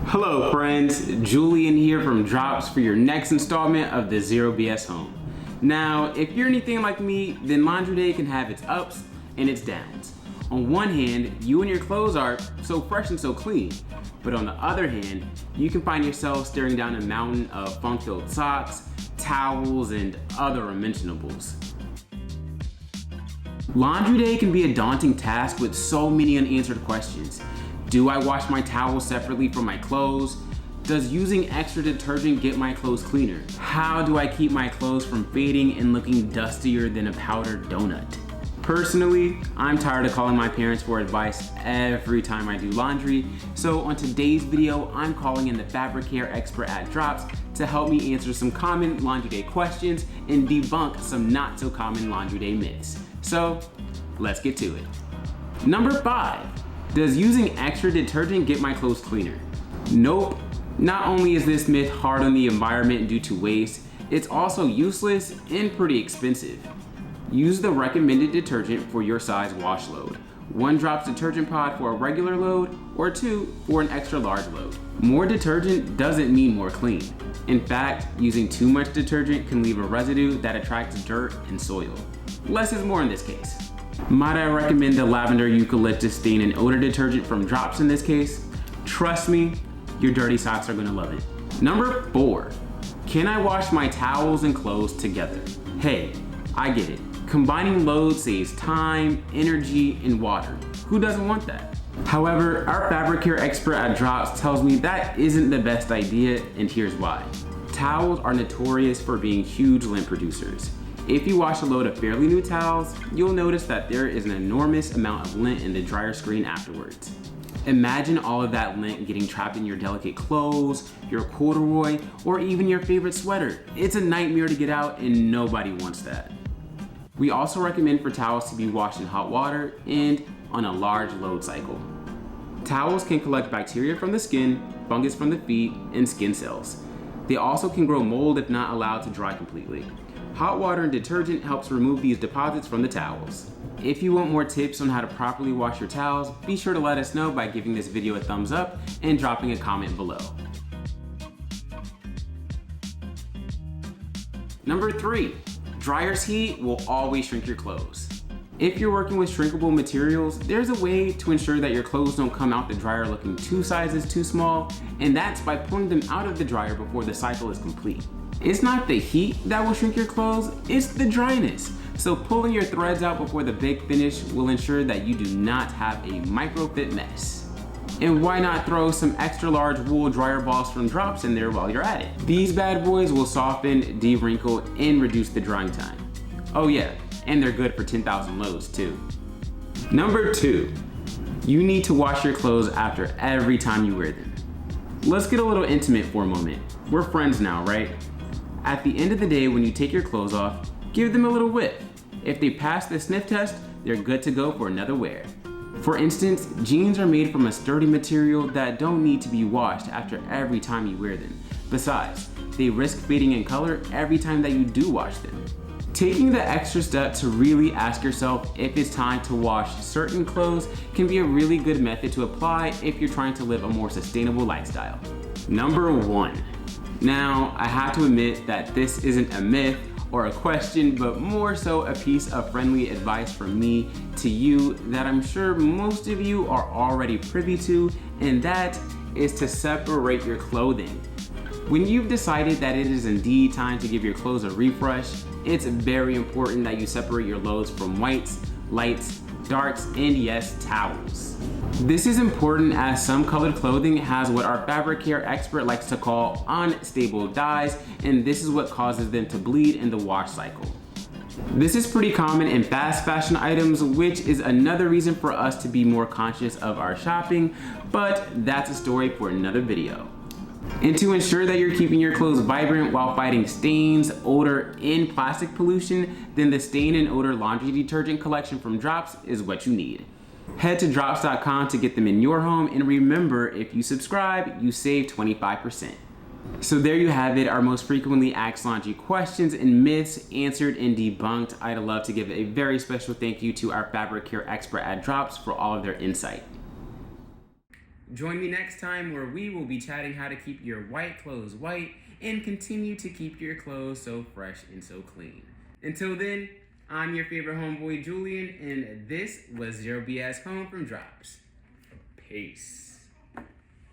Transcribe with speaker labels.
Speaker 1: Hello friends, Julian here from Drops for your next installment of the Zero B.S. home. Now, if you're anything like me, then laundry day can have its ups and its downs. On one hand, you and your clothes are so fresh and so clean, but on the other hand, you can find yourself staring down a mountain of funk-filled socks, towels, and other unmentionables. Laundry day can be a daunting task with so many unanswered questions. Do I wash my towels separately from my clothes? Does using extra detergent get my clothes cleaner? How do I keep my clothes from fading and looking dustier than a powdered donut? Personally, I'm tired of calling my parents for advice every time I do laundry, so on today's video, I'm calling in the fabric care expert at Drops to help me answer some common laundry day questions and debunk some not so common laundry day myths. So, let's get to it. Number 5. Does using extra detergent get my clothes cleaner? Nope. Not only is this myth hard on the environment due to waste, it's also useless and pretty expensive. Use the recommended detergent for your size wash load. 1 drops detergent pod for a regular load, or 2 for an extra large load. More detergent doesn't mean more clean. In fact, using too much detergent can leave a residue that attracts dirt and soil. Less is more in this case. Might I recommend the lavender eucalyptus stain and odor detergent from Drops in this case? Trust me, your dirty socks are gonna love it. Number 4, can I wash my towels and clothes together? Hey, I get it. Combining loads saves time, energy, and water. Who doesn't want that? However, our fabric care expert at Drops tells me that isn't the best idea, and here's why. Towels are notorious for being huge lint producers. If you wash a load of fairly new towels, you'll notice that there is an enormous amount of lint in the dryer screen afterwards. Imagine all of that lint getting trapped in your delicate clothes, your corduroy, or even your favorite sweater. It's a nightmare to get out and nobody wants that. We also recommend for towels to be washed in hot water and on a large load cycle. Towels can collect bacteria from the skin, fungus from the feet, and skin cells. They also can grow mold if not allowed to dry completely. Hot water and detergent helps remove these deposits from the towels. If you want more tips on how to properly wash your towels, be sure to let us know by giving this video a thumbs up and dropping a comment below. Number 3, dryer's heat will always shrink your clothes. If you're working with shrinkable materials, there's a way to ensure that your clothes don't come out the dryer looking 2 sizes too small, and that's by pulling them out of the dryer before the cycle is complete. It's not the heat that will shrink your clothes, it's the dryness. So pulling your threads out before the big finish will ensure that you do not have a micro-fit mess. And why not throw some extra large wool dryer balls from Drops in there while you're at it? These bad boys will soften, de-wrinkle, and reduce the drying time. Oh yeah, and they're good for 10,000 loads too. Number 2, you need to wash your clothes after every time you wear them. Let's get a little intimate for a moment. We're friends now, right? At the end of the day, when you take your clothes off, give them a little whiff. If they pass the sniff test, they're good to go for another wear. For instance, jeans are made from a sturdy material that don't need to be washed after every time you wear them. Besides, they risk fading in color every time that you do wash them. Taking the extra step to really ask yourself if it's time to wash certain clothes can be a really good method to apply if you're trying to live a more sustainable lifestyle. Number 1. Now, I have to admit that this isn't a myth or a question, but more so a piece of friendly advice from me to you that I'm sure most of you are already privy to, and that is to separate your clothing. When you've decided that it is indeed time to give your clothes a refresh, it's very important that you separate your loads from whites, lights, darks, and yes, towels. This is important as some colored clothing has what our fabric care expert likes to call unstable dyes, and this is what causes them to bleed in the wash cycle. This is pretty common in fast fashion items, which is another reason for us to be more conscious of our shopping, but that's a story for another video. And to ensure that you're keeping your clothes vibrant while fighting stains, odor, and plastic pollution, then the stain and odor laundry detergent collection from Drops is what you need. Head to drops.com to get them in your home, and remember, if you subscribe, you save 25%. So there you have it, our most frequently asked laundry questions and myths answered and debunked. I'd love to give a very special thank you to our fabric care expert at Drops for all of their insight. Join me next time where we will be chatting how to keep your white clothes white and continue to keep your clothes so fresh and so clean. Until then, I'm your favorite homeboy Julian, and this was Zero B.S. Home from Drops. Peace.